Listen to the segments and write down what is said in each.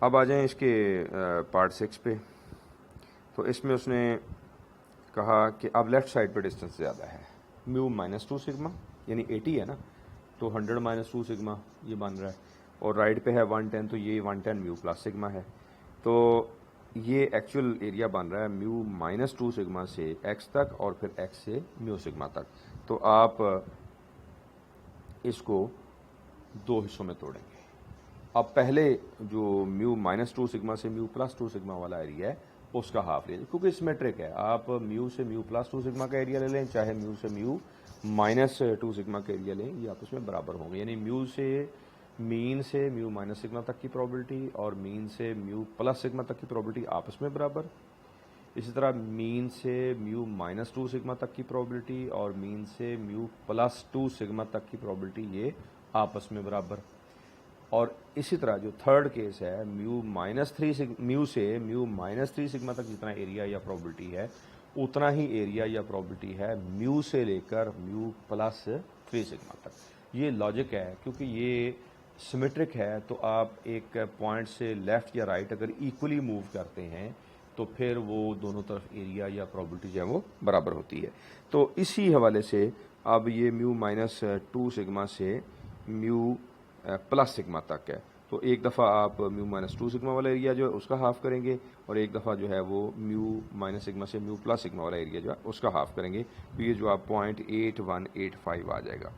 अब आ जाएं इसके पार्ट 6 पे। तो इसमें उसने कहा कि अब लेफ़्ट साइड पे डिस्टेंस ज़्यादा है, म्यू -2 सिग्मा यानी 80 है ना, तो 100 -2 सिग्मा ये बन रहा है, और राइट पे है 110, तो ये 110 म्यू प्लस सिग्मा है। तो ये एक्चुअल एरिया बन रहा है म्यू -2 सिग्मा से एक्स तक और फिर एक्स से म्यू सिग्मा तक। तो आप इसको दो हिस्सों में तोड़ेंगे। अब पहले जो म्यू -2 सिग्मा से म्यू +2 सिग्मा वाला एरिया है उसका हाफ ले लें, क्योंकि सिमेट्रिक है। आप म्यू से म्यू +2 सिग्मा का एरिया ले लें, चाहे म्यू से म्यू -2 सिग्मा का एरिया लें, ये आपस में बराबर होंगे। यानी म्यू से मीन से म्यू माइनस सिग्मा तक की प्रोबेबिलिटी और मीन से म्यू प्लस सिग्मा तक की प्रोबेबिलिटी आपस में बराबर। इसी तरह मीन से म्यू -2 सिग्मा तक की प्रोबेबिलिटी और मीन से म्यू +2 सिग्मा तक की प्रोबेबिलिटी ये आपस में बराबर। और इसी तरह जो थर्ड केस है म्यू से म्यू -3 सिग्मा तक जितना एरिया या प्रोबेबिलिटी है उतना ही एरिया या प्रोबेबिलिटी है म्यू से लेकर म्यू +3 सिग्मा तक। ये लॉजिक है, क्योंकि ये सिमेट्रिक है, तो आप एक पॉइंट से लेफ़्ट या राइट अगर इक्वली मूव करते हैं तो फिर वो दोनों तरफ एरिया या प्रोबेबिलिटी जो है वो बराबर होती है। तो इसी हवाले से अब ये म्यू -2 सिग्मा से म्यू प्लस सिग्मा तक है, तो एक दफ़ा आप म्यू -2 सिग्मा वाला एरिया जो है उसका हाफ करेंगे और एक दफ़ा जो है वो म्यू माइनस सिग्मा से म्यू प्लस सिग्मा वाला एरिया जो है उसका हाफ करेंगे, तो ये जो आप 0.8185 आ जाएगा।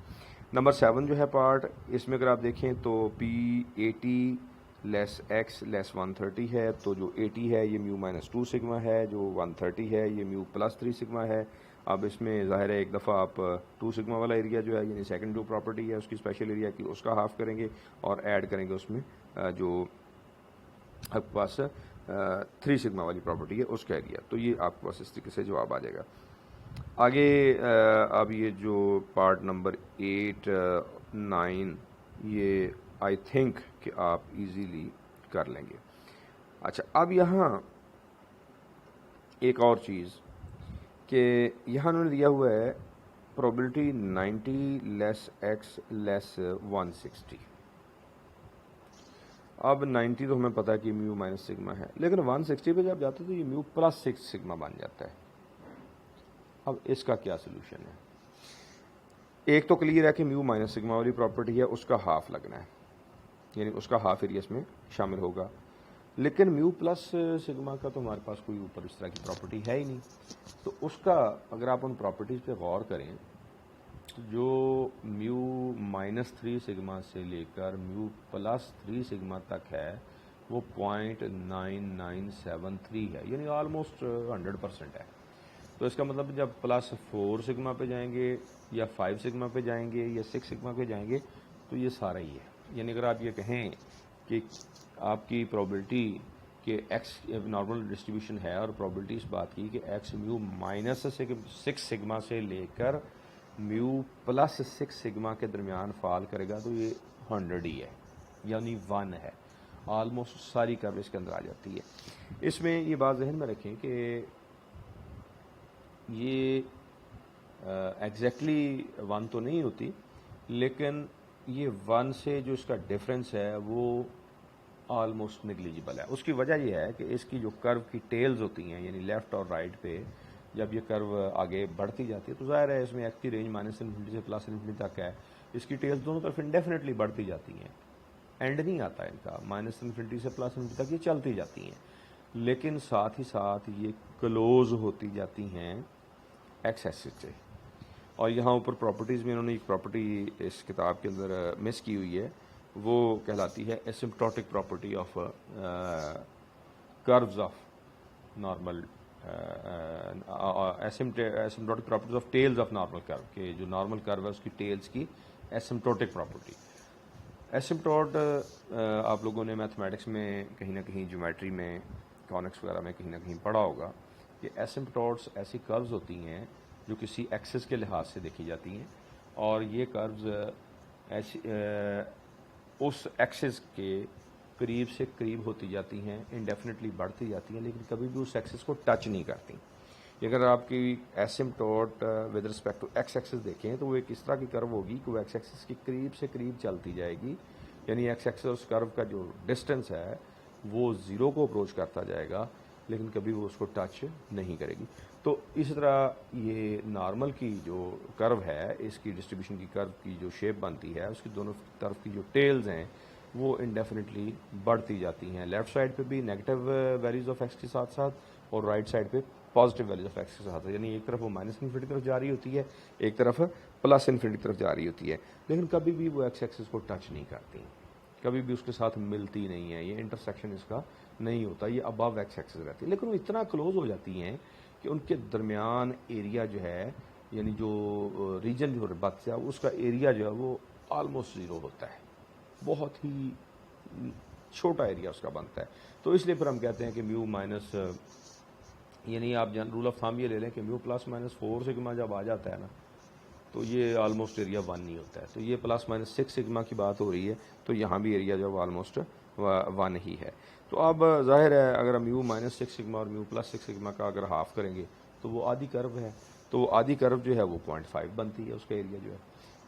नंबर 7 जो है पार्ट, इसमें अगर आप देखें तो P80 लेस x लेस 130 है, तो जो 80 है ये म्यू -2 सिग्मा है, जो 130 है ये म्यू +3 सिग्मा है। अब इसमें ज़ाहिर है एक दफ़ा आप 2 सिग्मा वाला एरिया जो है यानी सेकंड जो प्रॉपर्टी है उसकी स्पेशल एरिया की उसका हाफ करेंगे और ऐड करेंगे उसमें जो आपके पास 3 सिग्मा वाली प्रॉपर्टी है उसका एरिया, तो ये आपके पास इस तरीके से जवाब आ जाएगा। आगे अब ये जो पार्ट नंबर 8, 9 ये आई थिंक कि आप इजीली कर लेंगे। अच्छा, अब यहाँ एक और चीज़ कि यहाँ उन्होंने दिया हुआ है प्रोबेबिलिटी 90 लेस x लेस 160। अब 90 तो हमें पता है कि म्यू माइनस सिग्मा है, लेकिन 160 पे जब जाते हैं तो ये म्यू +6 सिग्मा बन जाता है। अब इसका क्या सोल्यूशन है? एक तो क्लियर है कि म्यू माइनस सिग्मा वाली प्रॉपर्टी है उसका हाफ लगना है, यानी उसका हाफ एरिया इसमें शामिल होगा, लेकिन म्यू प्लस सिग्मा का तो हमारे पास कोई ऊपर इस तरह की प्रॉपर्टी है ही नहीं। तो उसका अगर आप उन प्रॉपर्टीज़ पे गौर करें, जो म्यू -3 सिग्मा से लेकर म्यू +3 सिग्मा तक है वो 0.9973 है, यानी ऑलमोस्ट 100% है। तो इसका मतलब जब +4 सिग्मा पे जाएंगे या 5 सिग्मा पे जाएंगे या 6 सिग्मा पे जाएंगे तो ये सारा ही है। यानी अगर आप ये कहें कि आपकी प्रोबेबिलिटी कि एक्स नॉर्मल डिस्ट्रीब्यूशन है और प्रोबेबिलिटी इस बात की कि एक्स म्यू -6 सिग्मा से लेकर म्यू +6 सिग्मा के दरमियान फॉल करेगा, तो ये 100 ही है, यानी 1 है। ऑलमोस्ट सारी कर्व इसके अंदर आ जाती है। इसमें ये बात जहन में रखें कि ये एग्जैक्टली 1 तो नहीं होती, लेकिन ये 1 से जो इसका डिफरेंस है वो ऑलमोस्ट निगलिजिबल है। उसकी वजह यह है कि इसकी जो कर्व की टेल्स होती हैं, यानी लेफ़्ट और राइट पे जब ये कर्व आगे बढ़ती जाती है तो ज़ाहिर है इसमें एक्स की रेंज -∞ से +∞ तक है, इसकी टेल्स दोनों तरफ इंडेफिनेटली बढ़ती जाती हैं, एंड नहीं आता इनका, -∞ से +∞ तक ये चलती जाती हैं, लेकिन साथ ही साथ ये क्लोज होती जाती हैं एक्स एक्सिस से। और यहाँ ऊपर प्रॉपर्टीज़ में इन्होंने एक प्रॉपर्टी इस किताब के अंदर मिस की हुई है, वो कहलाती है asymptotic property of curves of normal asymptotic properties of tails of normal curve, के जो नॉर्मल कर्व है उसकी टेल्स की एसिम्प्टोटिक प्रॉपर्टी। एसिम्प्टोट आप लोगों ने मैथमेटिक्स में कहीं ना कहीं ज्योमेट्री में कॉनिक्स वगैरह में कहीं ना कहीं पढ़ा होगा कि एसिम्प्टोट्स ऐसी कर्व्स होती हैं जो किसी एक्सिस के लिहाज से देखी जाती हैं, और ये कर्व्स ऐसी उस एक्सिस के करीब से करीब होती जाती हैं, इंडेफिनेटली बढ़ती जाती हैं, लेकिन कभी भी उस एक्सिस को टच नहीं करती। अगर आपकी asymptote with respect to X axis देखें तो वो एक इस तरह की कर्व होगी कि वो एक्स एक्सिस के करीब से करीब चलती जाएगी, यानी एक्स एक्सिस और उस कर्व का जो डिस्टेंस है वो ज़ीरो को अप्रोच करता जाएगा, लेकिन कभी वो उसको टच नहीं करेगी। तो इस तरह ये नॉर्मल की जो कर्व है, इसकी डिस्ट्रीब्यूशन की कर्व की जो शेप बनती है, उसकी दोनों तरफ की जो टेल्स हैं वो इंडेफिनेटली बढ़ती जाती हैं। लेफ्ट साइड पे भी नेगेटिव वैल्यूज़ ऑफ एक्स के साथ साथ और राइट साइड पे पॉजिटिव वैल्यूज ऑफ एक्स के साथ, यानी एक तरफ वो माइनस इन्फिनिटी तरफ जा रही होती है, एक तरफ प्लस इन्फिनिटी तरफ जा रही होती है, लेकिन कभी भी वो एक्स एक्सिस को टच नहीं करती, कभी भी उसके साथ मिलती नहीं है, ये इंटरसेक्शन इसका नहीं होता, ये अबव एक्स एक्सिस रहती है। लेकिन वो इतना क्लोज हो जाती हैं कि उनके दरमियान एरिया जो है, यानी जो रीजन जो बच है उसका एरिया जो है वो ऑलमोस्ट ज़ीरो होता है, बहुत ही छोटा एरिया उसका बनता है। तो इसलिए फिर हम कहते हैं कि म्यू माइनस, यानी आप रूल ऑफ थंब ये ले लें कि म्यू प्लस माइनस 4 सिग्मा जब आ जाता है ना, तो ये ऑलमोस्ट एरिया 1 नहीं होता है। तो ये प्लस माइनस 6 सिग्मा की बात हो रही है, तो यहाँ भी एरिया जो ऑलमोस्ट 1 ही है। तो अब जाहिर है अगर हम म्यू माइनस 6 सिग्मा और म्यू प्लस 6 सिग्मा का अगर हाफ करेंगे तो वो आधी कर्व है, तो आधी कर्व जो है वो 0.5 बनती है उसका एरिया जो है।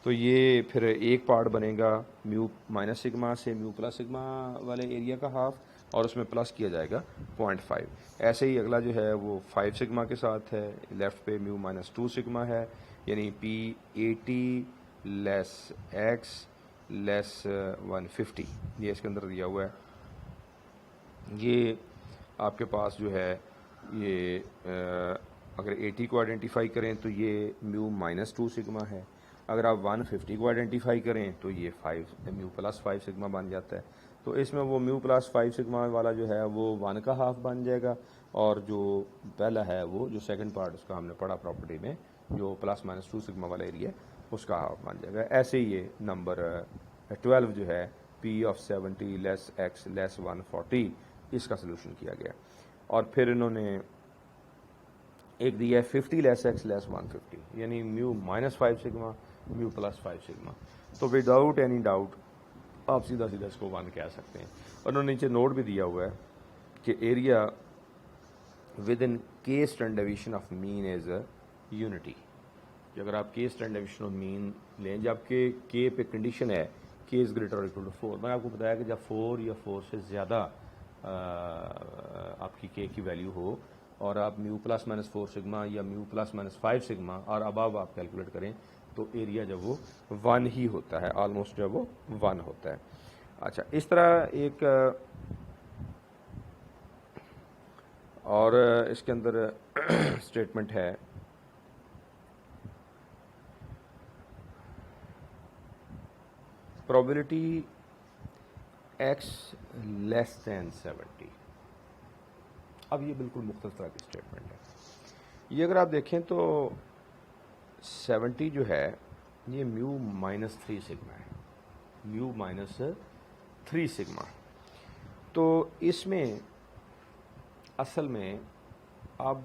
तो ये फिर एक पार्ट बनेगा म्यू माइनस सिग्मा से म्यू प्लस सिग्मा वाले एरिया का हाफ, और उसमें प्लस किया जाएगा 0.5। ऐसे ही अगला जो है वो 5 सिग्मा के साथ है, लेफ्ट पे म्यू माइनस 2 सिग्मा है, यानी P80 लेस एक्स लेस 150, ये इसके अंदर दिया हुआ है। ये आपके पास जो है ये अगर 80 को आइडेंटिफाई करें तो ये म्यू माइनस 2 सिग्मा है, अगर आप 150 को आइडेंटिफाई करें तो ये 5 म्यू प्लस 5 सिग्मा बन जाता है। तो इसमें वो म्यू प्लस 5 सिग्मा वाला जो है वो 1 का हाफ बन जाएगा, और जो पहला है वो जो सेकंड पार्ट उसका हमने पढ़ा प्रॉपर्टी में, जो प्लस माइनस 2 सिग्मा वाला एरिया उसका हाफ बन जाएगा। ऐसे ही ये नंबर 12 जो है P of 70 less x less 140, इसका सोल्यूशन किया गया। और फिर इन्होंने एक दिया है 50 लेस एक्स लेस 150, यानी mu minus 5 sigma mu plus 5 sigma. तो विदाउट एनी डाउट आप सीधा सीधा इसको 1 कह सकते हैं। और उन्होंने नीचे नोट भी दिया हुआ है कि एरिया विद इन के standard deviation of mean is unity. कि अगर आप के स्टैंडर्ड डेविएशन ऑफ मीन लें, जब के पे कंडीशन है के इज ग्रेटर और इक्वल टू 4, मैंने आपको बताया कि जब 4 या 4 से ज़्यादा आपकी के की वैल्यू हो और आप म्यू प्लस माइनस 4 सिग्मा या म्यू प्लस माइनस 5 सिग्मा और अबव आप कैलकुलेट करें तो एरिया जब वो 1 ही होता है, ऑलमोस्ट जब वो 1 होता है। अच्छा, इस तरह एक और इसके अंदर स्टेटमेंट है प्रोबेबिलिटी x लेस दैन 70। अब ये बिल्कुल मुख्तलिफ तरह की स्टेटमेंट है। ये अगर आप देखें तो 70 जो है ये म्यू माइनस 3 सिग्मा है, म्यू माइनस 3 सिग्मा। तो इसमें असल में अब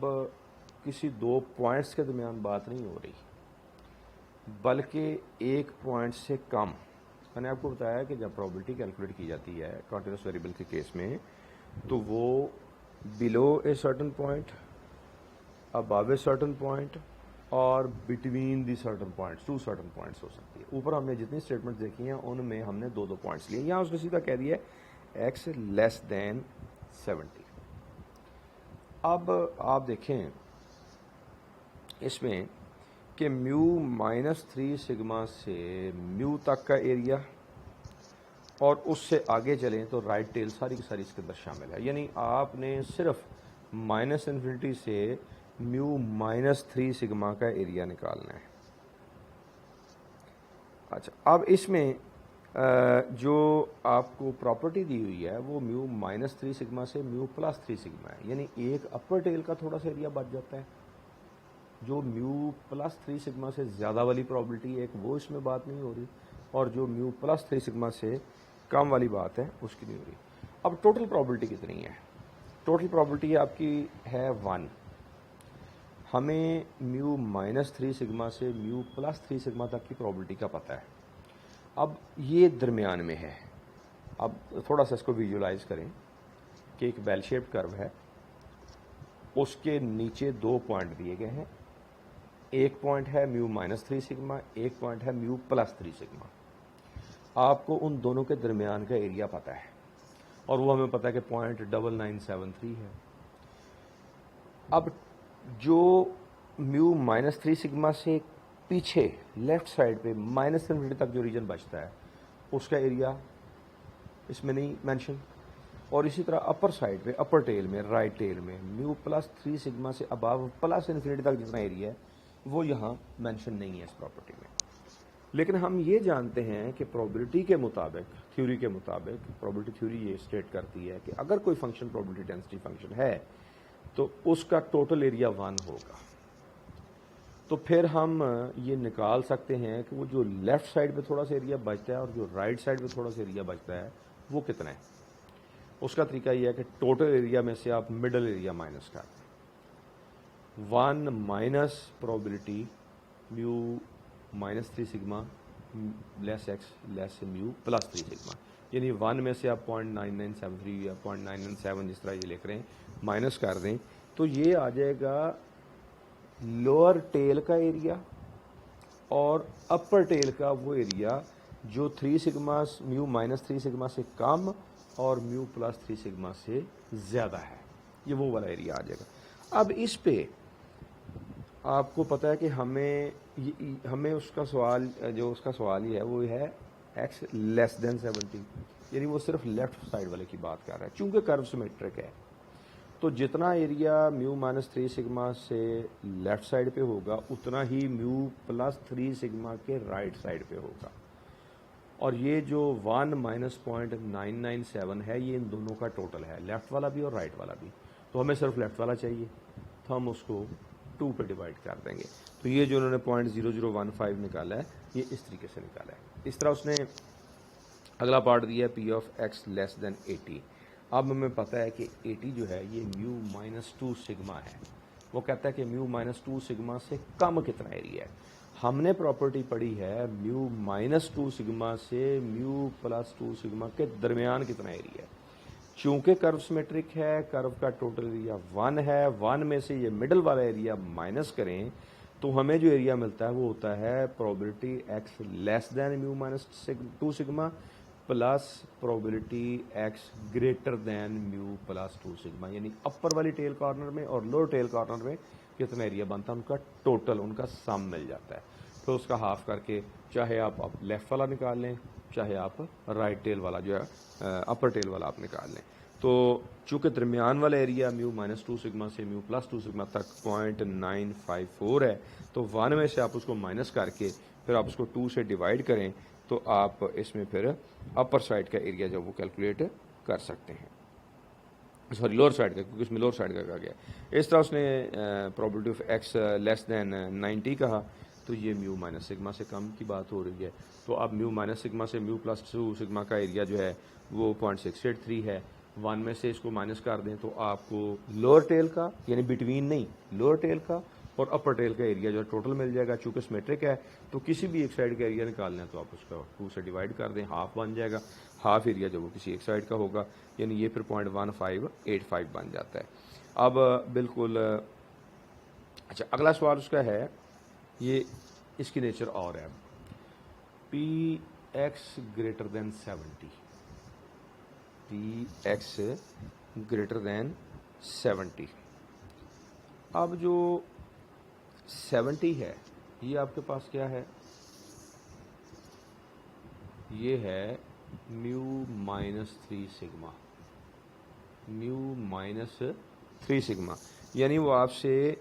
किसी दो पॉइंट्स के दरमियान बात नहीं हो रही, बल्कि एक पॉइंट से कम। मैंने आपको बताया कि जब प्रोबेबिलिटी कैलकुलेट की जाती है कॉन्टिन्यूस वेरिएबल के केस में, तो वो below a certain point, above a certain point और between the certain points, 2 certain points हो सकती है। ऊपर हमने जितनी स्टेटमेंट देखी हैं उनमें हमने 2-2 पॉइंट्स लिए। यहाँ उसने सीधा कह दिया एक्स लेस देन 70। अब आप देखें इसमें कि म्यू माइनस 3 सिग्मा से म्यू तक का एरिया और उससे आगे चलें तो राइट टेल सारी की सारी इसके अंदर शामिल है। यानी आपने सिर्फ माइनस इन्फिनिटी से म्यू माइनस 3 सिग्मा का एरिया निकालना है। अच्छा, अब इसमें जो आपको प्रॉपर्टी दी हुई है वो म्यू माइनस 3 सिग्मा से म्यू प्लस 3 सिग्मा है, यानी एक अपर टेल का थोड़ा सा एरिया बच जाता है। जो म्यू प्लस 3 सिग्मा से ज़्यादा वाली प्रॉपर्टी एक वो इसमें बात नहीं हो रही, और जो म्यू प्लस 3 सिग्मा से कम वाली बात है उसकी नहीं हो रही। अब टोटल प्रॉपर्टी कितनी है? टोटल प्रॉपर्टी आपकी है 1। हमें म्यू माइनस 3 सिग्मा से म्यू प्लस 3 सिग्मा तक की प्रॉपर्टी का पता है। अब ये दरमियान में है। अब थोड़ा सा इसको विजुलाइज करें कि एक बेल शेप्ड कर्व है, उसके नीचे 2 पॉइंट दिए गए हैं। एक पॉइंट है म्यू माइनस 3 सिग्मा, एक पॉइंट है म्यू प्लस 3 सिग्मा। आपको उन दोनों के दरमियान का एरिया पता है। और वो हमें पता है कि 0.9973 है। अब जो म्यू -3 सिग्मा से पीछे लेफ्ट साइड पे -∞ तक जो रीजन बचता है उसका एरिया इसमें नहीं मेंशन, और इसी तरह अपर साइड पे अपर टेल में राइट टेल में म्यू +3 सिग्मा से अबव +∞ तक जितना एरिया है वो यहाँ मेंशन नहीं है इस प्रॉपर्टी में। लेकिन हम ये जानते हैं कि प्रोबेबिलिटी के मुताबिक, थ्योरी के मुताबिक, प्रोबेबिलिटी थ्योरी ये स्टेट करती है कि अगर कोई फंक्शन प्रोबेबिलिटी डेंसिटी फंक्शन है तो उसका टोटल एरिया 1 होगा। तो फिर हम ये निकाल सकते हैं कि वो जो लेफ्ट साइड पे थोड़ा सा एरिया बचता है और जो राइट साइड पे थोड़ा सा एरिया बचता है वो कितना है। उसका तरीका ये है कि टोटल एरिया में से आप मिडल एरिया माइनस कर दें। 1 minus probability mu -3 sigma less x less mu +3 sigma, यानी 1 में से आप 0.9973 या 0.997 जिस तरह ये लिख रहे हैं माइनस कर दें तो ये आ जाएगा लोअर टेल का एरिया और अपर टेल का वो एरिया जो 3 सिग्मा म्यू -3 सिग्मा से कम और म्यू +3 सिग्मा से ज़्यादा है। ये वो वाला एरिया आ जाएगा। अब इस पे आपको पता है कि हमें उसका सवाल जो उसका सवाल ही है वो है x लेस देन 70, यानी वो सिर्फ लेफ्ट साइड वाले की बात कर रहा है। चूंकि कर्व सिमेट्रिक है तो जितना एरिया म्यू -3 सिग्मा से लेफ्ट साइड पे होगा उतना ही म्यू +3 सिग्मा के राइट साइड पे होगा। और ये जो 1 -0.997 है ये इन दोनों का टोटल है, लेफ्ट वाला भी और राइट वाला भी। तो हमें सिर्फ लेफ्ट वाला चाहिए तो हम उसको 2 पे डिवाइड कर देंगे। तो ये जो उन्होंने 0.0015 निकाला है ये इस तरीके से निकाला है। इस तरह उसने अगला पार्ट दिया है P of x less than 80। अब हमें पता है कि 80 जो है ये म्यू -2 सिग्मा है। वो कहता है कि म्यू -2 सिग्मा से कम कितना एरिया है। हमने प्रॉपर्टी पढ़ी है म्यू -2 सिग्मा से म्यू +2 सिग्मा के दरमियान कितना एरिया है। चूंकि कर्व सिमेट्रिक है, कर्व का टोटल एरिया 1 है, 1 में से ये मिडल वाला एरिया माइनस करें तो हमें जो एरिया मिलता है वो होता है probability x less than mu -2 sigma plus probability x greater than mu +2 sigma, यानी अपर वाली टेल कॉर्नर में और लोअर टेल कॉर्नर में कितना एरिया बनता है उनका टोटल, उनका सम मिल जाता है। तो उसका हाफ करके चाहे आप लेफ्ट वाला निकाल लें चाहे आप राइट टेल वाला जो है अपर टेल वाला आप निकाल लें। तो चूंकि दरमियान वाला एरिया म्यू -2 सिग्मा से म्यू +2 सिग्मा तक 0.954 है तो 1 में से आप उसको माइनस करके फिर आप उसको 2 से डिवाइड करें तो आप इसमें फिर अपर साइड का एरिया जो वो कैलकुलेट कर सकते हैं, सॉरी लोअर साइड का, क्योंकि इसमें लोअर साइड का कहा गया। इस तरह उसने probability of x less than 90 कहा तो ये म्यू माइनस सिग्मा से कम की बात हो रही है। तो अब म्यू माइनस सिग्मा से म्यू +2 सिग्मा का एरिया जो है वो 0.683 है। 1 में से इसको माइनस कर दें तो आपको लोअर टेल का, यानी बिटवीन नहीं, लोअर टेल का और अपर टेल का एरिया जो है टोटल मिल जाएगा। चूंकि सिमेट्रिक है तो किसी भी एक साइड का एरिया निकालना है तो आप उसका 2 से डिवाइड कर दें, हाफ बन जाएगा। हाफ एरिया जो वो किसी एक साइड का होगा, यानी ये फिर 0.1585 बन जाता है। अब बिल्कुल अच्छा, अगला सवाल उसका है, ये इसकी नेचर और है, P x greater than 70, P x greater than 70। अब जो 70 है ये आपके पास क्या है, ये है म्यू -3 सिग्मा, म्यू -3 सिग्मा, यानी वो आपसे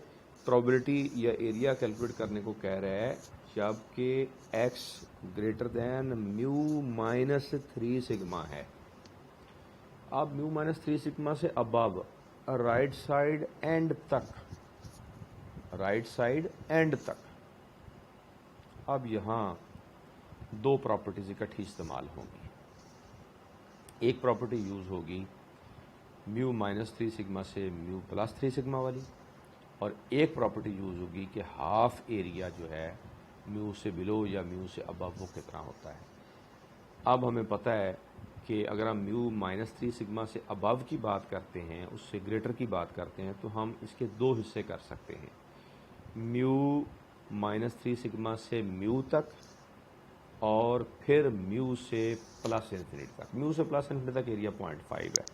प्रोबेबिलिटी या एरिया कैलकुलेट करने को कह रहा है जबकि x greater than mu -3 sigma है। अब म्यू -3 सिग्मा से अबव राइट साइड एंड तक, राइट साइड एंड तक, अब यहां दो प्रॉपर्टीज इकट्ठी इस्तेमाल होंगी। एक प्रॉपर्टी यूज होगी म्यू -3 सिग्मा से म्यू +3 सिग्मा वाली, और एक प्रॉपर्टी यूज होगी कि हाफ एरिया जो है म्यू से बिलो या म्यू से अबव वो कितना होता है। अब हमें पता है कि अगर हम म्यू -3 सिग्मा से अबव की बात करते हैं, उससे ग्रेटर की बात करते हैं, तो हम इसके दो हिस्से कर सकते हैं, म्यू -3 सिग्मा से म्यू तक और फिर म्यू से प्लस इन्फिनिटी तक, म्यू से प्लस इन्फिनिटी तक एरिया 0.5 है,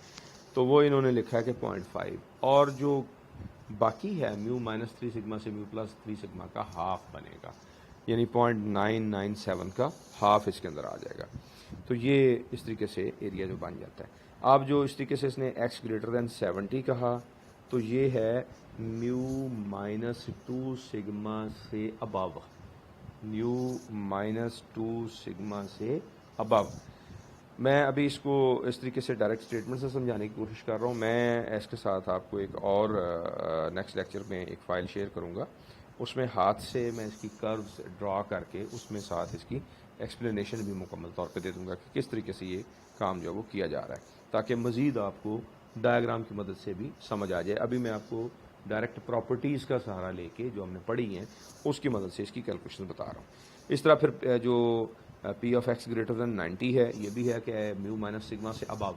तो वो इन्होंने लिखा है कि 0.5, और जो बाकी है म्यू माइनस 3 सिग्मा से म्यू प्लस 3 सिग्मा का हाफ बनेगा, यानी 0.997 का हाफ इसके अंदर आ जाएगा। तो ये इस तरीके से एरिया जो बन जाता है। अब जो इस तरीके से इसने x ग्रेटर दैन 70 कहा, तो ये है म्यू माइनस 2 सिग्मा से अबव, म्यू माइनस 2 सिग्मा से अबव। मैं अभी इसको इस तरीके से डायरेक्ट स्टेटमेंट से समझाने की कोशिश कर रहा हूँ। मैं इसके साथ आपको एक और नेक्स्ट लेक्चर में एक फ़ाइल शेयर करूँगा, उसमें हाथ से मैं इसकी कर्व्स ड्रा करके उसमें साथ इसकी एक्सप्लेनेशन भी मुकम्मल तौर पे दे दूँगा कि किस तरीके से ये काम जो है वो किया जा रहा है, ताकि मज़ीद आपको डायग्राम की मदद से भी समझ आ जाए। अभी मैं आपको डायरेक्ट प्रॉपर्टीज़ का सहारा लेके जो हमने पढ़ी हैं उसकी मदद से इसकी कैलकुलेशन बता रहा हूँ। इस तरह फिर जो P of x greater than 90 है, ये भी है कि म्यू माइनस सिग्मा से अबव,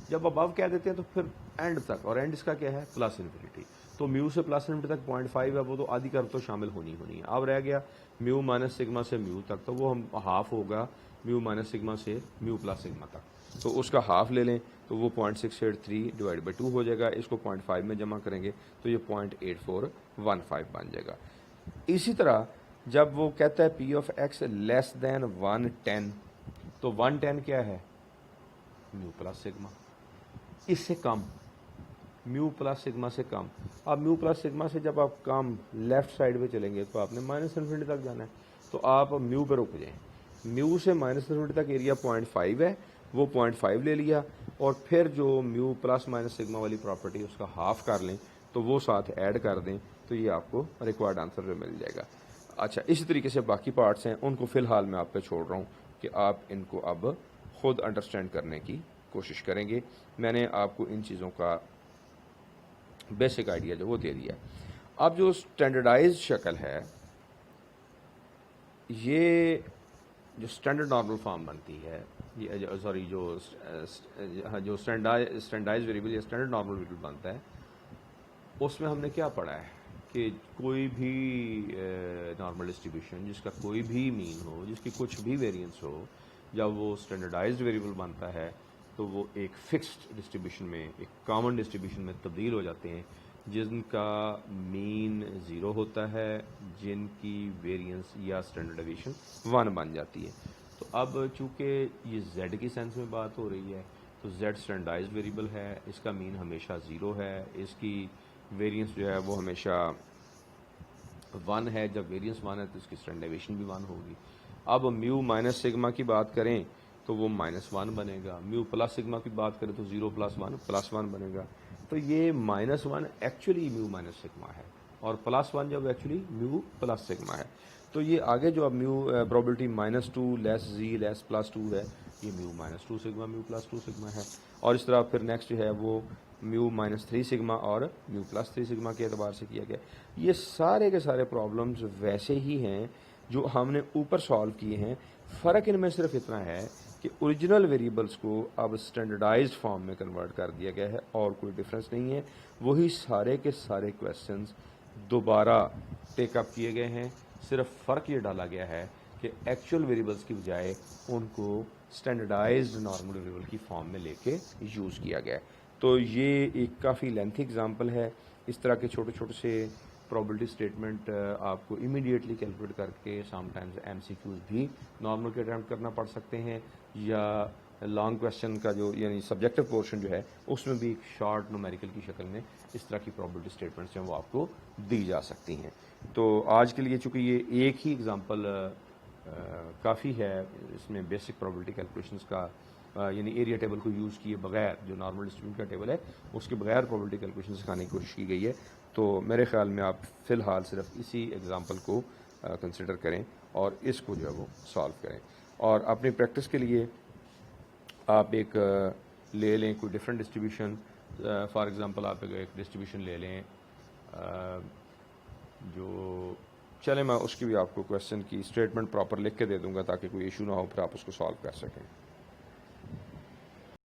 जब अबव कह देते हैं तो फिर एंड तक, और एंड इसका क्या है प्लस इन्फिनिटी, तो म्यू से प्लस इन्फिनिटी तक 0.5 है, वो तो आधी कर्व तो शामिल होनी है। अब रह गया म्यू माइनस सिग्मा से म्यू तक, तो वो हम हाफ होगा म्यू माइनस सिग्मा से म्यू प्लस सिग्मा तक, तो उसका हाफ ले लें तो वो 0.683 डिवाइड बाई 2 हो जाएगा। इसको 0.5 में जमा करेंगे तो ये 0.8415 बन जाएगा। इसी तरह जब वो कहता है P of x less than 110, तो 110 क्या है म्यू प्लस सिग्मा, इससे कम, म्यू प्लस सिग्मा से कम। अब म्यू प्लस सिग्मा से जब आप कम लेफ्ट साइड पे चलेंगे तो आपने माइनस इन्फिनिटी तक जाना है, तो आप म्यू पे रुक जाएं। म्यू से माइनस इन्फिनिटी तक एरिया 0.5 है, वो 0.5 ले लिया, और फिर जो म्यू प्लस माइनस सिग्मा वाली प्रॉपर्टी उसका हाफ कर लें, तो वो साथ ऐड कर दें, तो ये आपको रिक्वायर्ड आंसर जो मिल जाएगा। अच्छा, इसी तरीके से बाकी पार्ट्स हैं, उनको फ़िलहाल मैं आप पे छोड़ रहा हूँ कि आप इनको अब खुद अंडरस्टैंड करने की कोशिश करेंगे। मैंने आपको इन चीज़ों का बेसिक आइडिया जो वो दे दिया है। अब जो स्टैंडर्डाइज शक्ल है, ये जो स्टैंडर्ड नॉर्मल फॉर्म बनती है, ये सॉरी जो स्टैंडर्डाइज वेरिएबल या स्टैंडर्ड नॉर्मल वेरिएबल बनता है, उसमें हमने क्या पढ़ा है कि कोई भी नॉर्मल डिस्ट्रीब्यूशन जिसका कोई भी मीन हो, जिसकी कुछ भी वेरिएंस हो, जब वो स्टैंडर्डाइज्ड वेरिएबल बनता है तो वो एक फिक्स्ड डिस्ट्रीब्यूशन में, एक कॉमन डिस्ट्रीब्यूशन में तब्दील हो जाते हैं, जिनका मीन 0 होता है, जिनकी वेरिएंस या स्टैंडर्ड डेविएशन 1 बन जाती है। तो अब चूँकि ये z की सेंस में बात हो रही है, तो z स्टैंडर्डाइज्ड वेरिएबल है, इसका मीन हमेशा 0 है, इसकी वेरिएंस जो है वो हमेशा 1 है। जब वेरिएंस 1 है तो इसकी स्टैंडर्ड डेविएशन भी 1 होगी। अब म्यू माइनस सिग्मा की बात करें तो वो -1 बनेगा, म्यू प्लस सिग्मा की बात करें तो 0 + 1 बनेगा। तो ये -1 एक्चुअली म्यू माइनस सिग्मा है, और +1 जब एक्चुअली म्यू प्लस सिग्मा है। तो ये आगे जो अब mu probability -2 less z less +2 है, ये म्यू -2 सिग्मा म्यू +2 सिग्मा है। और इस तरह फिर नेक्स्ट जो है वो म्यू -3 सिग्मा और म्यू +3 सिग्मा के एतबार से किया गया। ये सारे के सारे प्रॉब्लम्स वैसे ही हैं जो हमने ऊपर सॉल्व किए हैं। फ़र्क इनमें सिर्फ इतना है कि ओरिजिनल वेरिएबल्स को अब स्टैंडर्डाइज्ड फॉर्म में कन्वर्ट कर दिया गया है, और कोई डिफरेंस नहीं है। वही सारे के सारे क्वेश्चंस दोबारा टेकअप किए गए हैं, सिर्फ फ़र्क ये डाला गया है कि एक्चुअल वेरिएबल्स की बजाय उनको स्टैंडर्डाइज्ड नॉर्मल वेरिएबल की फॉर्म में लेके यूज़ किया गया है। तो ये एक काफ़ी लेंथी एग्जाम्पल है। इस तरह के छोटे छोटे से प्रोबेबिलिटी स्टेटमेंट आपको इमीडिएटली कैलकुलेट करके समटाइम्स MCQs भी नॉर्मल के अटैम्प्ट करना पड़ सकते हैं, या लॉन्ग क्वेश्चन का जो यानी सब्जेक्टिव पोर्शन जो है उसमें भी एक शॉर्ट न्यूमेरिकल की शक्ल में इस तरह की प्रोबेबिलिटी स्टेटमेंट्स हैं वो आपको दी जा सकती हैं। तो आज के लिए चूँकि ये एक ही एग्जांपल काफ़ी है, इसमें बेसिक प्रोबेबिलिटी कैलकुलेशंस का यानी एरिया टेबल को यूज़ किए बगैर, जो नॉर्मल डिस्ट्रीब्यूशन का टेबल है उसके बगैर प्रोबेबिलिटी कैलकुलेशन सिखाने की कोशिश की गई है। तो मेरे ख्याल में आप फ़िलहाल सिर्फ इसी एग्जांपल को कंसिडर करें और इसको जो है वो सॉल्व करें, और अपनी प्रैक्टिस के लिए आप एक ले लें कोई डिफरेंट डिस्ट्रीब्यूशन। फॉर एग्ज़ाम्पल आप एक डिस्ट्रीब्यूशन ले लें जो, चलें मैं उसकी भी आपको क्वेश्चन की स्टेटमेंट प्रॉपर लिख के दे दूंगा ताकि कोई इशू ना हो, फिर आप उसको सॉल्व कर सकें।